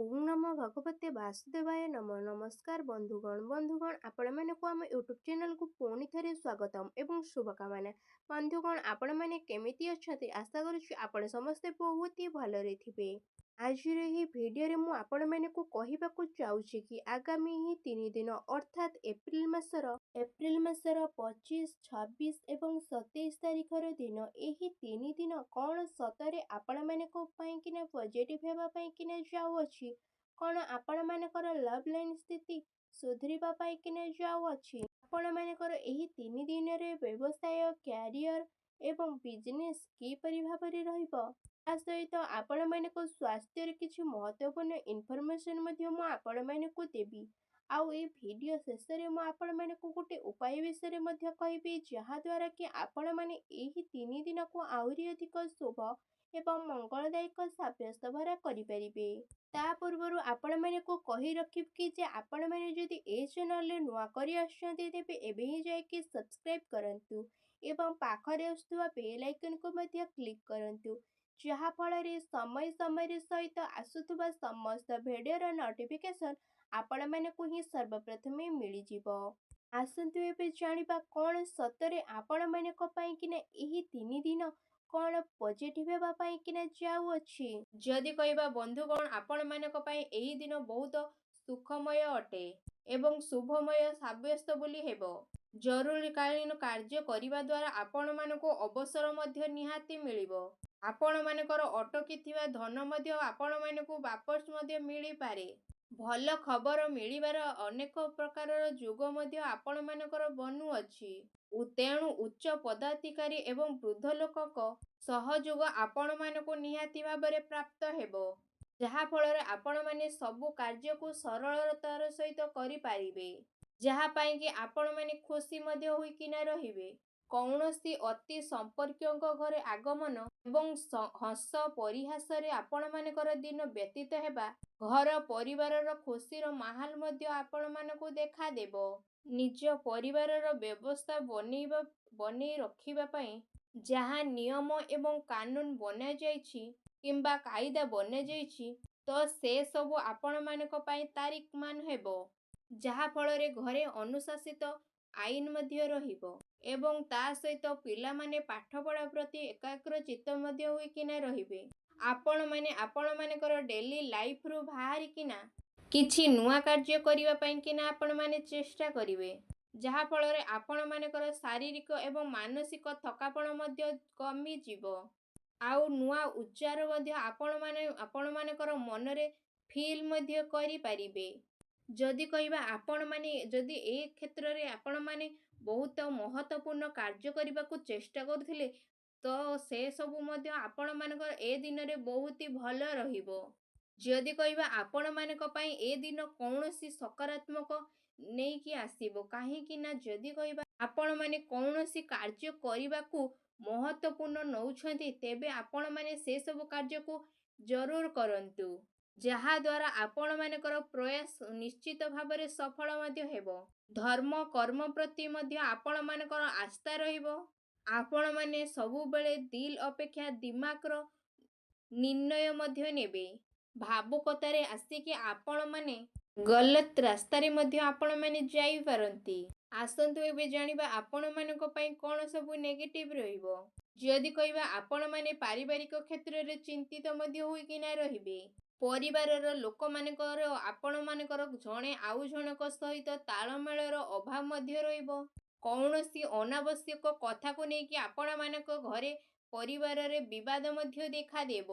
ଓଁ ନମଃ ଭଗବତେ ବାସୁଦେବାୟ ନମଃ। ନମସ୍କାର ବନ୍ଧୁଗଣ ଆପଣମାନଙ୍କୁ ଆମ ୟୁଟ୍ୟୁବ ଚ୍ୟାନେଲକୁ ପୁଣି ଥରେ ସ୍ୱାଗତମ ଏବଂ ଶୁଭକାମନା। ବନ୍ଧୁଗଣ ଆପଣମାନେ କେମିତି ଅଛନ୍ତି? ଆଶା କରୁଛି ଆପଣ ସମସ୍ତେ ବହୁତ ହି ଭଲରେ ଥିବେ। ଆଜିର ଏହି ଭିଡ଼ିଓରେ ମୁଁ ଆପଣମାନଙ୍କୁ କହିବାକୁ ଚାହୁଁଛି କି ଆଗାମୀ ଏହି 3 ଦିନ ଅର୍ଥାତ୍ ଏପ୍ରିଲ ମାସର 25, 26 ଏବଂ 27 ତାରିଖର ଦିନ, ଏହି 3 ଦିନ କ'ଣ ସତରେ ଆପଣମାନଙ୍କ ପାଇଁକିନା ପଜିଟିଭ୍ ହେବା ପାଇଁକିନା ଯାଉଅଛି? କ'ଣ ଆପଣମାନଙ୍କର ଲଭ୍ ଲାଇନ୍ ସ୍ଥିତି ସୁଧୁରିବା ପାଇଁକିନା ଯାଉଅଛି? ଆପଣମାନଙ୍କର ଏହି 3 ଦିନରେ ବ୍ୟବସାୟ, କ୍ୟାରିୟର ଏବଂ ବିଜନେସ୍ କିପରି ଭାବରେ ରହିବ? ତା ସହିତ ଆପଣମାନଙ୍କ ସ୍ୱାସ୍ଥ୍ୟର କିଛି ମହତ୍ତ୍ୱପୂର୍ଣ୍ଣ ଇନଫର୍ମେସନ୍ ମଧ୍ୟ ମୁଁ ଆପଣମାନଙ୍କୁ ଦେବି। ଆଉ ଏହି ଭିଡ଼ିଓ ଶେଷରେ ମୁଁ ଆପଣମାନଙ୍କୁ ଗୋଟେ ଉପାୟ ବିଷୟରେ ମଧ୍ୟ କହିବି, ଯାହାଦ୍ୱାରା କି ଆପଣମାନେ ଏହି 3 ଦିନକୁ ଆହୁରି ଅଧିକ ଶୁଭ ଏବଂ ମଙ୍ଗଳଦାୟକ ସାବ୍ୟସ୍ତ ଭରା କରିପାରିବେ। ତା ପୂର୍ବରୁ ଆପଣମାନଙ୍କୁ କହି ରଖିବି କି ଯେ ଆପଣମାନେ ଯଦି ଏ ଚ୍ୟାନେଲରେ ନୂଆ କରି ଆସୁଛନ୍ତି ତେବେ ଏବେ ହିଁ ଯାଇକି ସବସ୍କ୍ରାଇବ୍ କରନ୍ତୁ ଏବଂ ପାଖରେ ଆସୁଥିବା ବେଲ୍ ଆଇକନକୁ ମଧ୍ୟ କ୍ଲିକ୍ କରନ୍ତୁ, ଯାହାଫଳରେ ସମୟ ସହିତ ଆସୁଥିବା ସମସ୍ତ ଭିଡ଼ିଓର ନୋଟିଫିକେସନ୍ ଆପଣମାନଙ୍କୁ ହିଁ ସର୍ବପ୍ରଥମେ ମିଳିଯିବ। ଆସନ୍ତୁ ଏବେ ଜାଣିବା କ'ଣ ସତରେ ଆପଣମାନଙ୍କ ପାଇଁକିନା ଏହି 3 ଦିନ କ'ଣ ପଜିଟିଭ୍ ହେବା ପାଇଁକିନା ଯାଉଅଛି। ଯଦି କହିବା ବନ୍ଧୁଗଣ ଆପଣମାନଙ୍କ ପାଇଁ ଏହି ଦିନ ବହୁତ ସୁଖମୟ ଅଟେ ଏବଂ ଶୁଭମୟ ସାବ୍ୟସ୍ତ ବୋଲି ହେବ। ଜରୁରୀକାଳୀନ କାର୍ଯ୍ୟ କରିବା ଦ୍ୱାରା ଆପଣମାନଙ୍କୁ ଅବସର ମଧ୍ୟ ନିହାତି ମିଳିବ। ଆପଣମାନଙ୍କର ଅଟକିଥିବା ଧନ ମଧ୍ୟ ଆପଣମାନଙ୍କୁ ବାପସ ମଧ୍ୟ ମିଳିପାରେ। ଭଲ ଖବର ମିଳିବାର ଅନେକ ପ୍ରକାରର ଯୋଗ ମଧ୍ୟ ଆପଣମାନଙ୍କର ବନୁଅଛି। ତେଣୁ ଉଚ୍ଚ ପଦାଧିକାରୀ ଏବଂ ବୃଦ୍ଧ ଲୋକଙ୍କ ସହଯୋଗ ଆପଣମାନଙ୍କୁ ନିହାତି ଭାବରେ ପ୍ରାପ୍ତ ହେବ, ଯାହାଫଳରେ ଆପଣମାନେ ସବୁ କାର୍ଯ୍ୟକୁ ସରଳତାର ସହିତ କରିପାରିବେ, ଯାହା ପାଇଁକି ଆପଣମାନେ ଖୁସି ମଧ୍ୟ ହୋଇକିନା ରହିବେ। କୌଣସି ଅତି ସମ୍ପର୍କୀୟଙ୍କ ଘରେ ଆଗମନ ଏବଂ ହସ ପରିହାସରେ ଆପଣମାନଙ୍କର ଦିନ ବ୍ୟତୀତ ହେବା, ଘର ପରିବାରର ଖୁସିର ମାହୋଲ ମଧ୍ୟ ଆପଣମାନଙ୍କୁ ଦେଖାଦେବ। ନିଜ ପରିବାରର ବ୍ୟବସ୍ଥା ବନେଇ ରଖିବା ପାଇଁ ଯାହା ନିୟମ ଏବଂ କାନୁନ ବନାଯାଇଛି କିମ୍ବା କାଇଦା ବନାଯାଇଛି, ତ ସେ ସବୁ ଆପଣମାନଙ୍କ ପାଇଁ ତାରିକମାନ ହେବ, ଯାହାଫଳରେ ଘରେ ଅନୁଶାସିତ ଆଇନ ମଧ୍ୟ ରହିବ ଏବଂ ତା ସହିତ ପିଲାମାନେ ପାଠପଢ଼ା ପ୍ରତି ଏକାଗ୍ରଚିତ୍ତ ମଧ୍ୟ ହୋଇକିନା ରହିବେ। ଆପଣମାନେ ଆପଣମାନଙ୍କର ଡେଲି ଲାଇଫରୁ ବାହାରିକିନା କିଛି ନୂଆ କାର୍ଯ୍ୟ କରିବା ପାଇଁକିନା ଆପଣମାନେ ଚେଷ୍ଟା କରିବେ, ଯାହାଫଳରେ ଆପଣମାନଙ୍କର ଶାରୀରିକ ଏବଂ ମାନସିକ ଥକାପଣ ମଧ୍ୟ କମିଯିବ। ଆଉ ନୂଆ ଉର୍ଜାର ମଧ୍ୟ ଆପଣମାନଙ୍କର ମନରେ ଫିଲ୍ ମଧ୍ୟ କରିପାରିବେ। ଯଦି କହିବା ଆପଣମାନେ ଯଦି ଏ କ୍ଷେତ୍ରରେ ଆପଣମାନେ ବହୁତ ମହତ୍ତ୍ୱପୂର୍ଣ୍ଣ କାର୍ଯ୍ୟ କରିବାକୁ ଚେଷ୍ଟା କରୁଥିଲେ, ତ ସେ ସବୁ ମଧ୍ୟ ଆପଣମାନଙ୍କର ଏ ଦିନରେ ବହୁତ ଭଲ ରହିବ। ଯଦି କହିବା ଆପଣମାନଙ୍କ ପାଇଁ ଏ ଦିନ କୌଣସି ସକାରାତ୍ମକ ନେଇକି ଆସିବ, କାହିଁକି ନା ଯଦି କହିବା ଆପଣମାନେ କୌଣସି କାର୍ଯ୍ୟ କରିବାକୁ ମହତ୍ତ୍ୱପୂର୍ଣ୍ଣ ନେଉଛନ୍ତି, ତେବେ ଆପଣମାନେ ସେ ସବୁ କାର୍ଯ୍ୟକୁ ଜରୁର କରନ୍ତୁ, ଯାହାଦ୍ୱାରା ଆପଣମାନଙ୍କର ପ୍ରୟାସ ନିଶ୍ଚିତ ଭାବରେ ସଫଳ ମଧ୍ୟ ହେବ। ଧର୍ମ କର୍ମ ପ୍ରତି ମଧ୍ୟ ଆପଣମାନଙ୍କର ଆସ୍ଥା ରହିବ। ଆପଣମାନେ ସବୁବେଳେ ଦିଲ୍ ଅପେକ୍ଷା ଦିମାଗର ନିର୍ଣ୍ଣୟ ମଧ୍ୟ ନେବେ। ଭାବୁକତାରେ ଆସିକି ଆପଣମାନେ ଗଲତ ରାସ୍ତାରେ ମଧ୍ୟ ଆପଣମାନେ ଯାଇପାରନ୍ତି। ଆସନ୍ତୁ ଏବେ ଜାଣିବା ଆପଣମାନଙ୍କ ପାଇଁ କ'ଣ ସବୁ ନେଗେଟିଭ୍ ରହିବ। ଯଦି କହିବା ଆପଣମାନେ ପାରିବାରିକ କ୍ଷେତ୍ରରେ ଚିନ୍ତିତ ମଧ୍ୟ ହୋଇକିନା ରହିବେ। ପରିବାରର ଲୋକମାନଙ୍କର ଆପଣମାନଙ୍କର ଜଣେ ଆଉ ଜଣଙ୍କ ସହିତ ତାଳମେଳର ଅଭାବ ମଧ୍ୟ ରହିବ। କୌଣସି ଅନାବଶ୍ୟକ କଥାକୁ ନେଇକି ଆପଣମାନଙ୍କ ଘରେ ପରିବାରରେ ବିବାଦ ମଧ୍ୟ ଦେଖାଦେବ।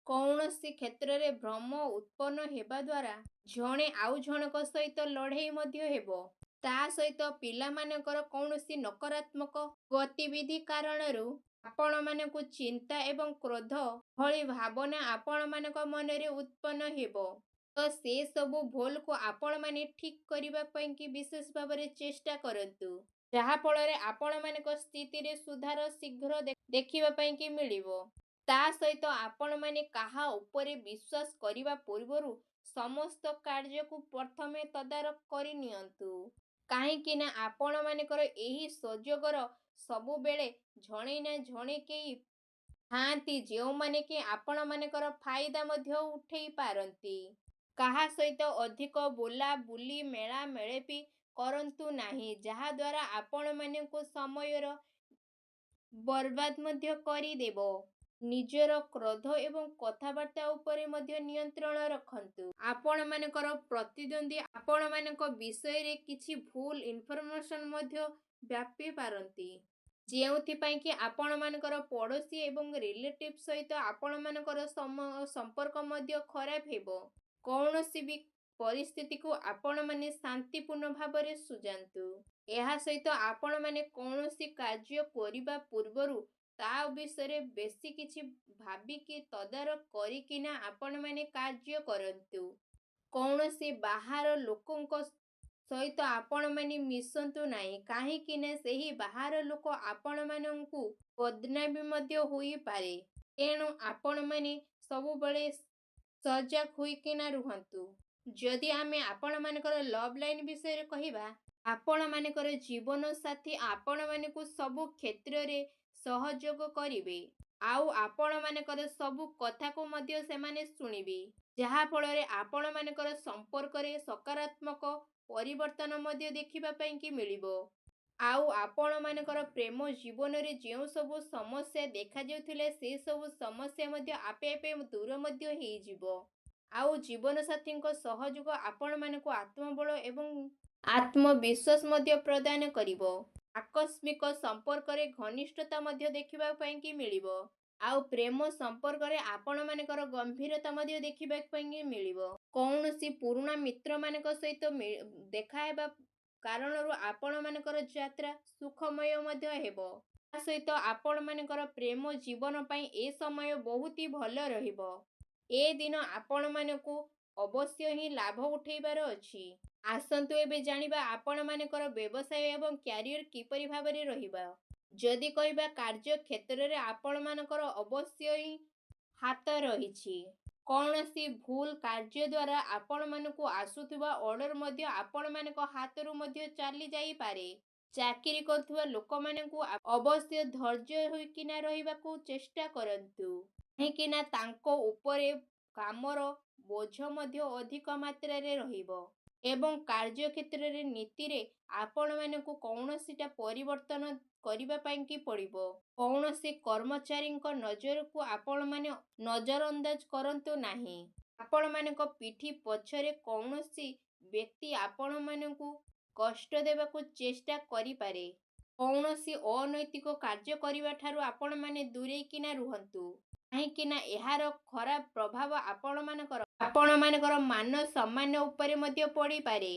କୌଣସି କ୍ଷେତ୍ରରେ ଭ୍ରମ ଉତ୍ପନ୍ନ ହେବା ଦ୍ୱାରା ଜଣେ ଆଉ ଜଣଙ୍କ ସହିତ ଲଢ଼େଇ ମଧ୍ୟ ହେବ। ତା ସହିତ ପିଲାମାନଙ୍କର କୌଣସି ନକାରାତ୍ମକ ଗତିବିଧି କାରଣରୁ ଆପଣମାନଙ୍କୁ ଚିନ୍ତା ଏବଂ କ୍ରୋଧ ଭଳି ଭାବନା ଆପଣମାନଙ୍କ ମନରେ ଉତ୍ପନ୍ନ ହେବ। ତ ସେ ସବୁ ଭୁଲକୁ ଆପଣମାନେ ଠିକ୍ କରିବା ପାଇଁକି ବିଶେଷ ଭାବରେ ଚେଷ୍ଟା କରନ୍ତୁ, ଯାହାଫଳରେ ଆପଣମାନଙ୍କ ସ୍ଥିତିରେ ସୁଧାର ଶୀଘ୍ର ଦେଖିବା ପାଇଁକି ମିଳିବ। ତା ସହିତ ଆପଣମାନେ କାହା ଉପରେ ବିଶ୍ୱାସ କରିବା ପୂର୍ବରୁ ସମସ୍ତ କାର୍ଯ୍ୟକୁ ପ୍ରଥମେ ତଦାରଖ କରିନିଅନ୍ତୁ, କାହିଁକି ନା ଆପଣମାନଙ୍କର ଏହି ସୁଯୋଗର ସବୁବେଳେ ଜଣେ ନା ଜଣେ କେହି ଥାଆନ୍ତି, ଯେଉଁମାନେ କି ଆପଣମାନଙ୍କର ଫାଇଦା ମଧ୍ୟ ଉଠେଇ ପାରନ୍ତି। କାହା ସହିତ ଅଧିକ ବୁଲାବୁଲି ମେଳା ମେଳେପି କରନ୍ତୁ ନାହିଁ, ଯାହାଦ୍ୱାରା ଆପଣମାନଙ୍କୁ ସମୟର ବର୍ବାଦ ମଧ୍ୟ କରିଦେବ। ନିଜର କ୍ରୋଧ ଏବଂ କଥାବାର୍ତ୍ତା ଉପରେ ମଧ୍ୟ ନିୟନ୍ତ୍ରଣ ରଖନ୍ତୁ। ଆପଣମାନଙ୍କର ପ୍ରତିଦ୍ୱନ୍ଦ୍ୱୀ ଆପଣମାନଙ୍କ ବିଷୟରେ କିଛି ଭୁଲ ଇନଫର୍ମେସନ୍ ମଧ୍ୟ ବ୍ୟାପି ପାରନ୍ତି, ଯେଉଁଥିପାଇଁ କି ଆପଣମାନଙ୍କର ପଡ଼ୋଶୀ ଏବଂ ରିଲେଟିଭ୍ ସହିତ ଆପଣମାନଙ୍କର ସମ୍ପର୍କ ମଧ୍ୟ ଖରାପ ହେବ। କୌଣସି ବି ପରିସ୍ଥିତିକୁ ଆପଣମାନେ ଶାନ୍ତିପୂର୍ଣ୍ଣ ଭାବରେ ସୁଝାନ୍ତୁ। ଏହା ସହିତ ଆପଣମାନେ କୌଣସି କାର୍ଯ୍ୟ କରିବା ପୂର୍ବରୁ ତା ବିଷୟରେ ବେଶୀ କିଛି ଭାବିକି ତଦାରଖ କରିକିନା ଆପଣମାନେ କାର୍ଯ୍ୟ କରନ୍ତୁ। କୌଣସି ବାହାର ଲୋକଙ୍କ ସହିତ ଆପଣମାନେ ମିଶନ୍ତୁ ନାହିଁ, କାହିଁକି ନା ସେହି ବାହାର ଲୋକ ଆପଣମାନଙ୍କୁ ବଦନାମୀ ମଧ୍ୟ ହୋଇପାରେ। ତେଣୁ ଆପଣମାନେ ସବୁବେଳେ ସଜାଗ ହୋଇକିନା ରୁହନ୍ତୁ। ଯଦି ଆମେ ଆପଣମାନଙ୍କର ଲଭ୍ ଲାଇନ୍ ବିଷୟରେ କହିବା, ଆପଣମାନଙ୍କର ଜୀବନ ସାଥୀ ଆପଣମାନଙ୍କୁ ସବୁ କ୍ଷେତ୍ରରେ ସହଯୋଗ କରିବେ, ଆଉ ଆପଣମାନଙ୍କର ସବୁ କଥାକୁ ମଧ୍ୟ ସେମାନେ ଶୁଣିବେ, ଯାହାଫଳରେ ଆପଣମାନଙ୍କର ସମ୍ପର୍କରେ ସକାରାତ୍ମକ ପରିବର୍ତ୍ତନ ମଧ୍ୟ ଦେଖିବା ପାଇଁକି ମିଳିବ। ଆଉ ଆପଣମାନଙ୍କର ପ୍ରେମ ଜୀବନରେ ଯେଉଁ ସବୁ ସମସ୍ୟା ଦେଖାଯାଉଥିଲା, ସେସବୁ ସମସ୍ୟା ମଧ୍ୟ ଆପେ ଆପେ ଦୂର ମଧ୍ୟ ହେଇଯିବ। ଆଉ ଜୀବନସାଥୀଙ୍କ ସହଯୋଗ ଆପଣମାନଙ୍କୁ ଆତ୍ମବଳ ଏବଂ ଆତ୍ମବିଶ୍ୱାସ ମଧ୍ୟ ପ୍ରଦାନ କରିବ। ଆକସ୍ମିକ ସମ୍ପର୍କରେ ଘନିଷ୍ଠତା ମଧ୍ୟ ଦେଖିବା ପାଇଁକି ମିଳିବ। ଆଉ ପ୍ରେମ ସମ୍ପର୍କରେ ଆପଣମାନଙ୍କର ଗମ୍ଭୀରତା ମଧ୍ୟ ଦେଖିବା ପାଇଁକି ମିଳିବ। କୌଣସି ପୁରୁଣା ମିତ୍ରମାନଙ୍କ ସହିତ ଦେଖାହେବା କାରଣରୁ ଆପଣମାନଙ୍କର ଯାତ୍ରା ସୁଖମୟ ମଧ୍ୟ ହେବ। ତା ସହିତ ଆପଣମାନଙ୍କର ପ୍ରେମ ଜୀବନ ପାଇଁ ଏ ସମୟ ବହୁତ ଭଲ ରହିବ। ଏ ଦିନ ଆପଣମାନଙ୍କୁ ଅବଶ୍ୟ ହିଁ ଲାଭ ଉଠାଇବାର ଅଛି। ଆସନ୍ତୁ ଏବେ ଜାଣିବା ଆପଣମାନଙ୍କର ବ୍ୟବସାୟ ଏବଂ କ୍ୟାରିୟର କିପରି ଭାବରେ ରହିବ। ଯଦି କହିବା କାର୍ଯ୍ୟ କ୍ଷେତ୍ରରେ ଆପଣମାନଙ୍କର ଅବଶ୍ୟ ହିଁ ହାତ ରହିଛି। କୌଣସି ଭୁଲ କାର୍ଯ୍ୟ ଦ୍ୱାରା ଆପଣମାନଙ୍କୁ ଆସୁଥିବା ଅର୍ଡ଼ର ମଧ୍ୟ ଆପଣମାନଙ୍କ ହାତରୁ ମଧ୍ୟ ଚାଲି ଯାଇପାରେ। ଚାକିରି କରୁଥିବା ଲୋକମାନଙ୍କୁ ଅବଶ୍ୟ ଧୈର୍ଯ୍ୟ ହୋଇକିନା ରହିବାକୁ ଚେଷ୍ଟା କରନ୍ତୁ, କାହିଁକି ନା ତାଙ୍କ ଉପରେ କାମର ବୋଝ ମଧ୍ୟ ଅଧିକ ମାତ୍ରାରେ ରହିବ ଏବଂ କାର୍ଯ୍ୟକ୍ଷେତ୍ରରେ ନୀତିରେ ଆପଣମାନଙ୍କୁ କୌଣସିଟା ପରିବର୍ତ୍ତନ କରିବା ପାଇଁକି ପଡ଼ିବ। କୌଣସି କର୍ମଚାରୀଙ୍କ ନଜରକୁ ଆପଣମାନେ ନଜରଅନ୍ଦାଜ କରନ୍ତୁ ନାହିଁ। ଆପଣମାନଙ୍କ ପିଠି ପଛରେ କୌଣସି ବ୍ୟକ୍ତି ଆପଣମାନଙ୍କୁ କଷ୍ଟ ଦେବାକୁ ଚେଷ୍ଟା କରିପାରେ। କୌଣସି ଅନୈତିକ କାର୍ଯ୍ୟ କରିବା ଠାରୁ ଆପଣମାନେ ଦୂରେଇକିନା ରୁହନ୍ତୁ, କାହିଁକି ନା ଏହାର ଖରାପ ପ୍ରଭାବ ଆପଣମାନଙ୍କର ମାନ ସମ୍ମାନ ଉପରେ ମଧ୍ୟ ପଡ଼ିପାରେ।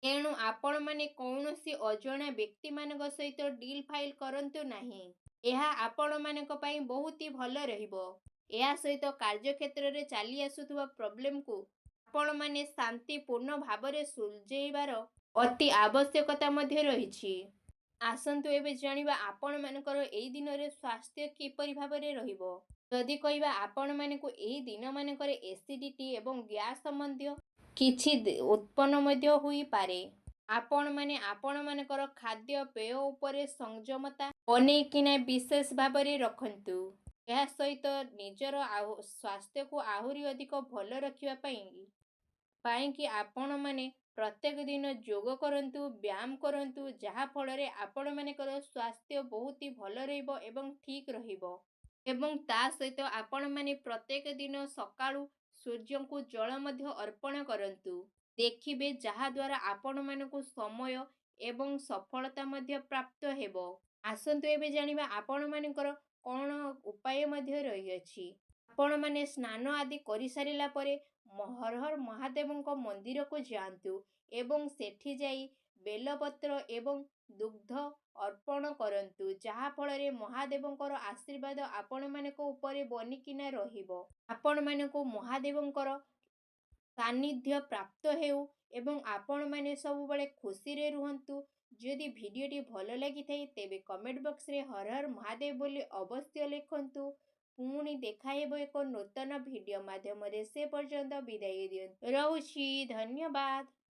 ତେଣୁ ଆପଣମାନେ କୌଣସି ଅଜଣା ବ୍ୟକ୍ତିମାନଙ୍କ ସହିତ ଡିଲ୍ ଫାଇଲ୍ କରନ୍ତୁ ନାହିଁ। ଏହା ଆପଣମାନଙ୍କ ପାଇଁ ବହୁତ ଭଲ ରହିବ। ଏହା ସହିତ କାର୍ଯ୍ୟକ୍ଷେତ୍ରରେ ଚାଲି ଆସୁଥିବା ପ୍ରୋବ୍ଲେମକୁ ଆପଣମାନେ ଶାନ୍ତିପୂର୍ଣ୍ଣ ଭାବରେ ସୁଲଝେଇବାର ଅତି ଆବଶ୍ୟକତା ମଧ୍ୟ ରହିଛି। ଆସନ୍ତୁ ଏବେ ଜାଣିବା ଆପଣମାନଙ୍କର ଏହି ଦିନରେ ସ୍ୱାସ୍ଥ୍ୟ କିପରି ଭାବରେ ରହିବ। ଯଦି କହିବା ଆପଣମାନଙ୍କୁ ଏହି ଦିନମାନଙ୍କରେ ଏସିଡିଟି ଏବଂ ଗ୍ୟାସ୍ ସମ୍ବନ୍ଧୀୟ କିଛି ଉତ୍ପନ୍ନ ମଧ୍ୟ ହୋଇପାରେ। ଆପଣମାନେ ଆପଣମାନଙ୍କର ଖାଦ୍ୟପେୟ ଉପରେ ସଂଯମତା ବନେଇକିନା ବିଶେଷ ଭାବରେ ରଖନ୍ତୁ। ଏହା ସହିତ ନିଜର ସ୍ୱାସ୍ଥ୍ୟକୁ ଆହୁରି ଅଧିକ ଭଲ ରଖିବା ପାଇଁକି ଆପଣମାନେ ପ୍ରତ୍ୟେକ ଦିନ ଯୋଗ କରନ୍ତୁ, ବ୍ୟାୟାମ କରନ୍ତୁ, ଯାହାଫଳରେ ଆପଣମାନଙ୍କର ସ୍ୱାସ୍ଥ୍ୟ ବହୁତ ଭଲ ରହିବ ଏବଂ ଠିକ୍ ରହିବ। ଏବଂ ତା ସହିତ ଆପଣମାନେ ପ୍ରତ୍ୟେକ ଦିନ ସକାଳୁ ସୂର୍ଯ୍ୟଙ୍କୁ ଜଳ ମଧ୍ୟ ଅର୍ପଣ କରନ୍ତୁ। ଦେଖିବେ ଯାହାଦ୍ୱାରା ଆପଣମାନଙ୍କୁ ସମୟ ଏବଂ ସଫଳତା ମଧ୍ୟ ପ୍ରାପ୍ତ ହେବ। ଆସନ୍ତୁ ଏବେ ଜାଣିବା ଆପଣମାନଙ୍କର କ'ଣ ଉପାୟ ମଧ୍ୟ ରହିଅଛି। ଆପଣମାନେ ସ୍ନାନ ଆଦି କରିସାରିଲା ପରେ ହର ହର ମହାଦେବଙ୍କ ମନ୍ଦିରକୁ ଯାଆନ୍ତୁ ଏବଂ ସେଠି ଯାଇ ବେଲପତ୍ର ଏବଂ ଦୁଗ୍ଧ ଅର୍ପଣ କରନ୍ତୁ, ଯାହାଫଳରେ ମହାଦେବଙ୍କର ଆଶୀର୍ବାଦ ଆପଣମାନଙ୍କ ଉପରେ ବନିକିନା ରହିବ। ଆପଣମାନଙ୍କୁ ମହାଦେବଙ୍କର ସାନ୍ନିଧ୍ୟ ପ୍ରାପ୍ତ ହେଉ ଏବଂ ଆପଣମାନେ ସବୁବେଳେ ଖୁସିରେ ରୁହନ୍ତୁ। ଯଦି ଭିଡ଼ିଓଟି ଭଲ ଲାଗିଥାଏ ତେବେ କମେଣ୍ଟ ବକ୍ସରେ ହର ହର ମହାଦେବ ବୋଲି ଅବଶ୍ୟ ଲେଖନ୍ତୁ। ପୁଣି ଦେଖା ହେବ ଏକ ନୂତନ ଭିଡ଼ିଓ ମାଧ୍ୟମରେ। ସେ ପର୍ଯ୍ୟନ୍ତ ବିଦାୟ ଦିଅନ୍ତୁ। ରହୁଛି। ଧନ୍ୟବାଦ।